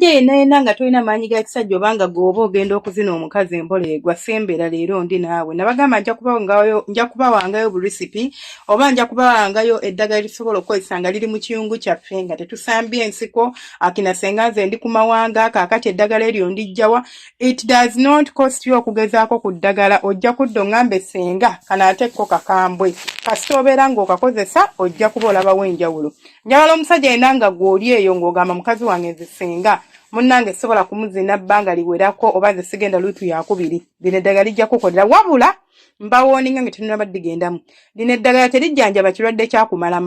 omusajja yenna nga tolina maanyi ga kisajja obanga gwoba ogenda okuzina omukazi embole gwa sembera leero ndi naawe nabagamba nja kubawangayo bulisipi oba nja kubawangayo eddagala lisobola okukozesa nga liri mu kiyungu kyaffe nga tetusambye ensiko akina senganze ndi ku mawanga kaakati eddagala eryo ndijjawa. It does not cost you okugezaako ku ddagala ojja kudda oŋŋambe senga kanaatekko kakambwe kasita obeera ng'okakozesa ojja kuba olabawo enjawulo. Njagala omusajja yenna nga gw'oli eyo ng'ogamba mukazi wange nze senga munnange sobola kumuzina bbanga liwerako oba nze sigenda luutu yakubiri lino eddagala lijja kukolera wabula mbawooninga nga tenunaba digendamu lino eddagala terijjanjaba kirwadde kyakumala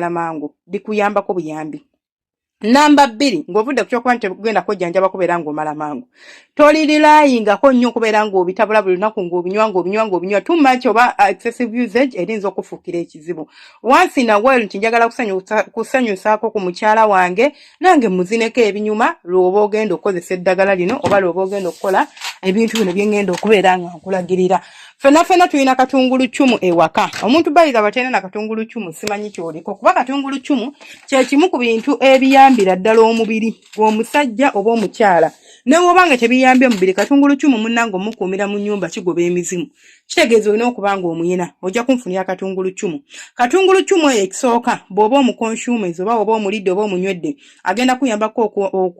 mangu likuyambako buyambi. Namba 2 ng'ovudde ku kyokuba nti tegenda kojjanjaba kubeera ng'omala mangu tolirilayingako nnyo okubeera ng'obitabula buli lunaku ng'obinywa too much oba excessive usage erinza okufuukira ekizibu. Once in a while nti njagala kusanyusaako ku mukyala wange nange muzineko ebinyuma lw'oba ogenda okukozesa eddagala lino oba lw'oba ogenda okukola ebintu bino bye ngenda okubeera nga nkulagirira. Fena tulina katungulu cumu ewaka. Omuntu bayiza batena na katungulu cumu simanyi kyoliko kuba katungulu cumu kye kimu ku bintu ebiyambira ddala omubiri gw'omusajja oba omukyala. Ne bw'obanga tebiyambye omubiri katungulu cumu munnange omukuumira mu nnyumba kigoba emizimu. Kitegeeza olina okuba ng'omuyina ojja kunfunira katungulu cumu. Katungulu cumu eyo ekisooka bw'oba omukonsumers oba oba omulidde oba omunywedde agenda kuyambako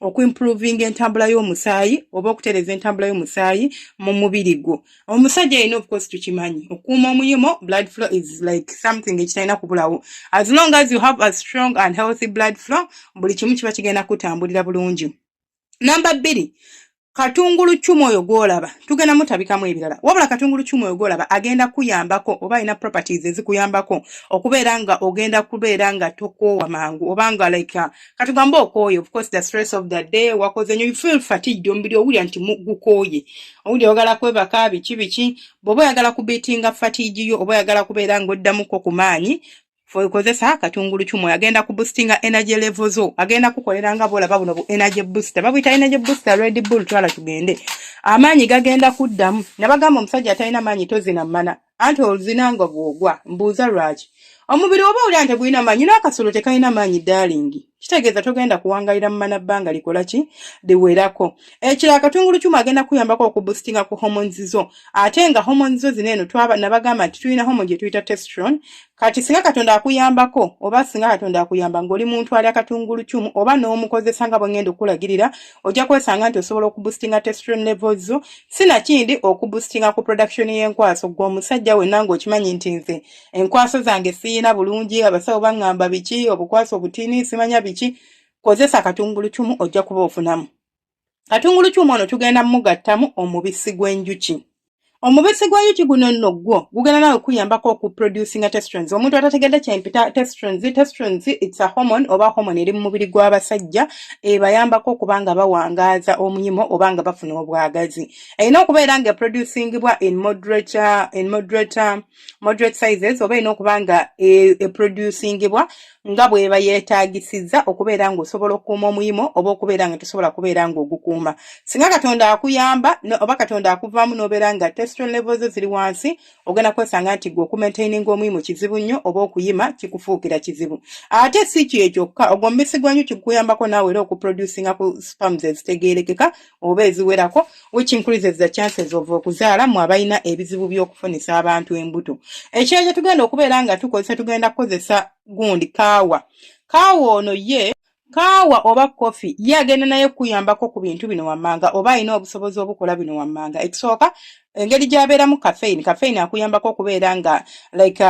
okuimproving entambula y'omusaayi oba okutereza entambula y'omusaayi mu mubiri gwo. Omusajja yenna of course tukimanyi okuuma omuyimo blood flow is like something ekitalina kubulawo. As long as you have a strong and healthy blood flow buli kimu kiba kigenda kutambulira bulungi. Namba 2 katungulu cumu oyo gwolaba tugenda mutabikamu ebirala wabula katungulu cumu oyo gwolaba agenda kuyambako oba ina properties ezikuyambako okubeera nga ogenda kubeera nga tokoowa mangu obanga like katugambe okooye of course the stress of the day wakoze nyo you feel fatigued omubiri owulira nti gukooye owulira oyagala kwebaka biki bw'oba oyagala kubeetinga fatigue yo oba oyagala kubeera ng'oddamuko ku maanyi kozesa katungulu cumu agenda ku boostinga energy levels zo agenda kukoleranga bolaba buno bu energy booster babuyita energy booster Red Bull twala tugende amaanyi gagenda kuddamu nabagamba omusajja atalina maanyi tozina mana anti ozinanga bwogwa mbuuza lwaki omubiri oba oli ante gulina maanyi n'akasolo tekalina maanyi darling kitegeeza togenda kuwangayira mu mana bbanga likola ki liwerako. Ekirala katungulu cumu agenda kuyambako okuboostinga ku hormones zo ate nga hormones zo zino eno nabagamba nti tulina hormone gye tuyita testosterone kati singa Katonda akuyambako oba singa Katonda akuyamba ng'oli muntu alya katungulu cumu oba n'omukozesa nga bwe ngenda okukulagirira ojja kwesanga nti osobola okuboostinga testosterone levels zo sinakindi okuboostinga ku production y'enkwaso gw'omusajja wenna ng'okimanyi nti nze enkwaso zange siyina bulungi abasawo baŋŋamba biki obukwaso obutiini simanya biki kozesa katungulu cumu ojja kuba ofunamu. Katungulu cumu ono tugenda mugattamu omubisi gw'enjuki. Omubisi gw'enjuki guno nno gwo gugenda nawe kuyambako okuproducinga testosterone. Omuntu atategedde kyempita testosterone it's a hormone oba hormone eri mu mubiri gw'abasajja ebayambako okubanga bawangaaza omuyimo oba nga bafuna obwagazi. Erina okubeera nga producingibwa in moderate sizes oba erina okuba nga producingibwa nga bw'eba yeetaagisizza okubeera ng'osobola okukuuma omuyimo oba okubeera nga tosobola kubeera ng'ogukuuma. Singa Katonda akuyamba oba Katonda akuvaamu n'obeera nga testosterone levels ziri wansi ogenda kwesanga nti gwe okumaintaininga omuyimo kizibu nnyo oba okuyima kikufuukira kizibu. Ate si kyo kyokka ogwo omubisi gw'enjuki gukuyambako naawe era okuproducinga ku sperms ezitegeerekeka oba eziwerako which increases the chances of okuzaala mu abalina ebizibu by'okufunisa abantu embuto. Ekyo kye tugenda okubeera nga tugenda kukozesa gundi kaawa ono ye kaawa oba coffee ye agenda naye kuyambako ku bintu bino wammanga oba alina obusobozi obukola bino wammanga. Ekisooka engeri gy'abeeramu caffeine akuyambako okubeera nga like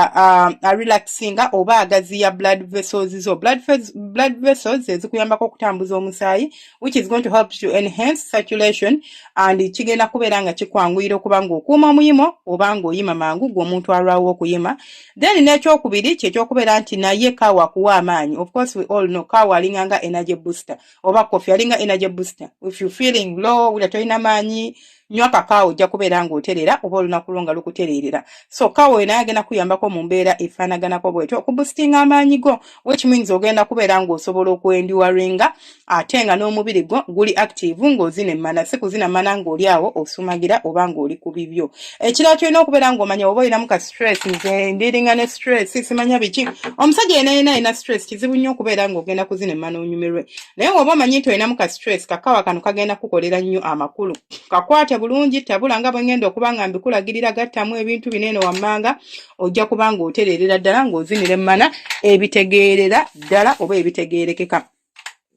relaxinga oba agaziya blood vessels zo blood vessels ezikuyambako okutambuza omusaayi which is going to help to enhance circulation and kigenda kubeera nga kikwanguyira okuba ng'okuuma omuyimo oba ng'oyima mangu gw'omuntu alwawo okuyima. Then n'ekyokubiri kyekyokubeera nti naye kaawa akuwa amaanyi. Of course we all know kaawa alinganga energy booster oba coffee alinga energy booster. If you feeling low wula tolina maanyi nywa kakaawo ojja kubeera ng'oterera oba olunaku lwo nga lukutererera. So kaawo naye agenda kuyambako mu mbeera efaanaganako bwetyo okubusitinga amaanyi go, which means ogenda kubeera ng'osobola okwendiwaringa ate nga n'omubiri gwo guli active ng'ozina emmana, si kuzina mmana ng'oli awo osumagira oba ng'oli ku bibyo. Ekirala kyolina okubeera ng'omanya oba olinamu ka stress, nze ndiringa ne stress simanya biki. Omusajja yenna alina stress kizibu nnyo okubeera ng'ogenda kuzina emmana onyumirwe. Naye bw'oba omanyi nti olinamu ka stress, kakaawa kano kagenda kukolera nnyo amakulu. Kakwate bulungi tabula nga bwe ngenda okuba nga mbikulagirira gattamu ebintu bineeno wammanga, ojja kuba ng'otererera ddala ng'ozinira emmana ebitegeerera ddala oba ebitegeerekeka.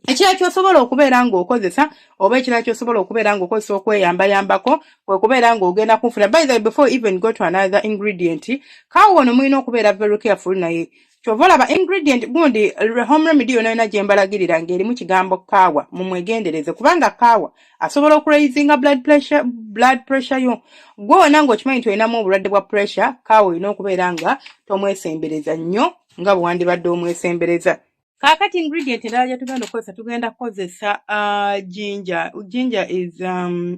Ekirala ky'osobola okubeera ng'okozesa oba ekirala ky'osobola okubeera ng'okozesa okweyambayambako kwe kubeera ng'ogenda kunfuna. By the way, before even go to another ingredient, kaawo ono mulina okubeera very careful naye. Kyova olaba ingredient gundi home remedy yonna gye mbalagirira ng'erimu kigambo kaawa mumwegendereze kubanga kaawa asobola okuraisinga blood pressure yo. Gwe wonna ng'okimanyi nti olinamu obulwadde bwa pressure, kaawa olina okubeera nga tomwesembereza nnyo nga bwe wandibadde omwesembereza. Kakati ingredient endala gye tugenda kukozesa ginger. Ginger is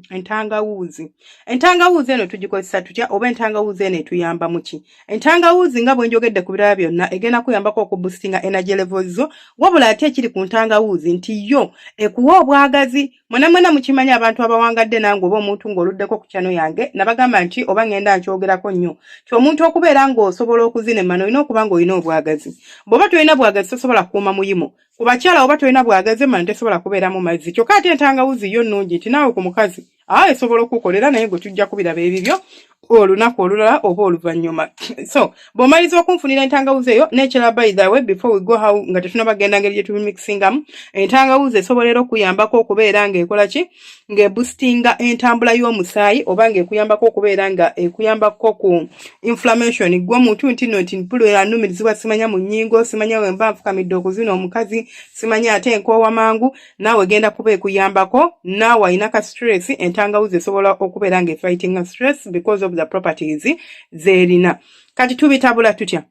entangawuuzi. Entangawuuzi eno tugikozesa tutya oba entangawuuzi eno etuyamba mu ki? Entangawuuzi nga bwe njogedde ku birala byonna egenda kuyambako okuboostinga energy levels zo, wabula ate ekiri ku ntangawuuzi nti yo ekuwa obwagazi. Mwena mukimanyi abantu abawangadde nange oba omuntu ng'oluddeko ku channel yange nabagamba nti oba ngenda nkyogerako nnyo ti omuntu okubeera ng'osobola okuzina emmano olina okuba ng'olina obwagazi. Bw'oba tolina bwagazi tosobola kuuma muyimo. Ku bakyala oba tolina bwagazi emmano tesobola kubeera mu mazzi. Kyokka ate entangawuuzi yo nnungi nti naawe ku mukazi esobola okukolera naye gwe tujja kubiraba ebibyo olunaku olulala oba oluvannyuma. So bw'omaliza okunfunira entangawuuzi eyo n'ekirala by the way before we go how nga tetunabagenda ngeri gye tubimixingamu, entangawuuzi esobolera okuyambako okubeera ng'ekola ki? Ng'eboostinga entambula y'omusaayi oba ng'ekuyambako okubeera nga ekuyambako ku inflammation. Gwe omuntu nti nno nti mpulu anumirizibwa simanya mu nnyingo, simanya we mba nfukamidde okuzina omukazi, simanya ate nkoowa mangu, naawe genda kuba ekuyambako. Naawe alina ka stress, entangawuuzi esobola okubeera ng'efightinga stress because of the properties zerina. Kati tubitabula tutya?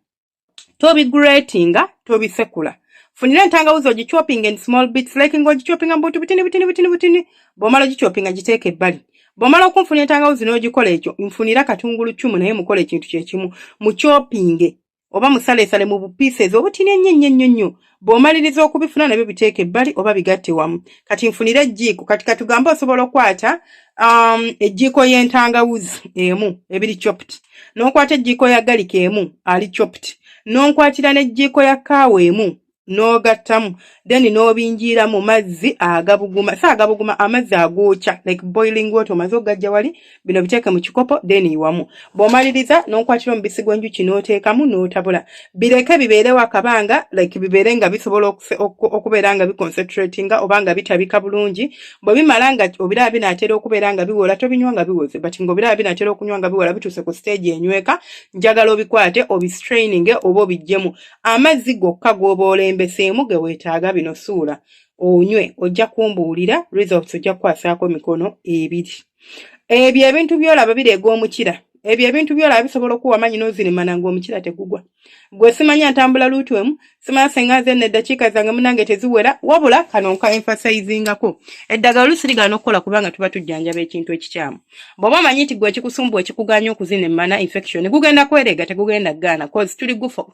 Tobigratinga, tobisekula. Funira entangawuuzi ogichopping in small bits like ng'ogichoppinga mu buntu butini. Bw'omala ogichoppinga giteeke ebbali. Bw'omala okunfunira entangawuuzi n'ogikola ekyo, nfunira katungulu cumu naye mukola ekintu kye kimu. Mu chopping oba musaleesale mu pieces obutini ennyo. Bw'omaliriza okubifuna nabyo biteeke ebbali oba bigatte wamu. Kati nfunira ejjiiko. Kati katugamba osobola okwata ejjiiko y'entangawuuzi emu ebiri chopped. N'okwata ejjiiko ya garlic emu ali chopped. N'onkwatira n'ejjiiko ya kaawa emu n'ogattamu, then n'obinjira mu mazzi agabuguma. Agabuguma amazzi agookya like boiling water omaze ogajja wali, bino biteeke mu kikopo then iwamu. Bw'omaliriza n'onkwatira omubisi gw'enjuki n'oteekamu n'otabula. Bireke bibeerewo akabanga like bibeere nga bisobola okubeera nga biconcentratinga oba nga bitabika bulungi. Bwe bimala nga obiraba binaatera okubeera nga biwola tobinywa nga biwoze, but ng'obiraba binaatera okunywa nga biwola bituuse ku stage enyweka, njagala obikwate obistraininge oba obiggyemu. Amazzi gokka g'oba olembeseemu ge weetaaga bino suula onywe, ojja kumbuulira results ojja kukwasaako mikono ebiri. Ebyo ebintu by'olaba bireega omukira. Ebyo ebintu by'olaba bisobola okuwa amanyi n'ozina emmana ng'omukira tegugwa. Gwe simanya ntambula luutu emu, simanya senga nze n'eddakiika zange munange teziwera, wabula kano nka emphasizingako. Eddagala oluusi ligaana okukola kubanga tuba tujjanjaba ekintu ekikyamu. Bw'oba omanyi nti gwe ekikusumbwa ekikuganya okuzina emmana infection, gugenda kwereega tegugenda ggaana cause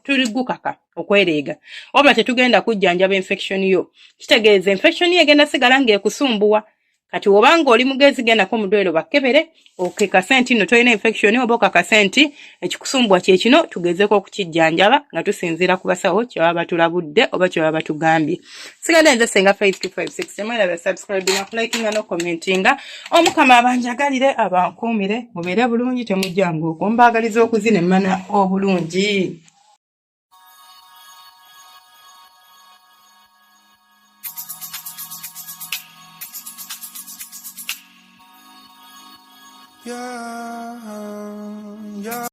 tuli gukaka okwereega. Wabula tetugenda kujjanjaba infection yo. Kitegeeza infection yo egenda sigala ng'ekusumbuwa. Kati wobanga oli mugezi gendako mu ddwaliro bakkebere okeka nti nno tolina infection oba okakasa nti ekikusumbwa kye kino tugezeeko okukijjanjaba nga tusinziira ku basawo kye baba batulabudde oba kye baba batugambye. Sigadde nze Senga 5256 temwera subscribinga, likinga no commentinga. Omukama abanjagalire abankuumire mubeere bulungi temujjanga okumbaagaliza okuzina emmana obulungi. Yeah.